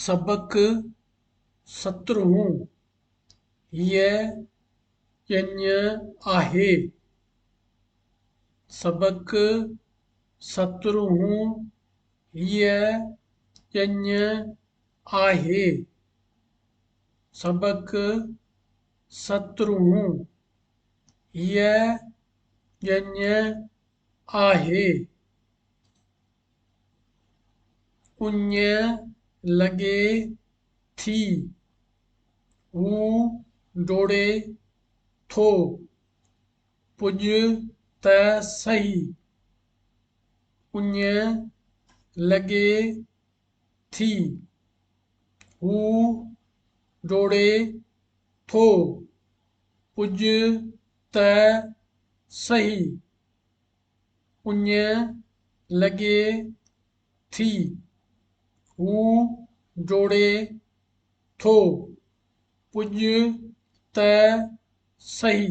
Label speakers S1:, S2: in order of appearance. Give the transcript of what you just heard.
S1: सबक سترهون हीअ ॼञ आहे सबक سترهون हीअ ॼञ आहे सबक سترهون हीअ ॼञ आहे उञ लॻे थी हू डोड़े थो पुॼ त सही उञ लॻे थी हू डोड़े थो पुॼ त सही उञ लॻे थी हू डोड़े थो पुॼ त सही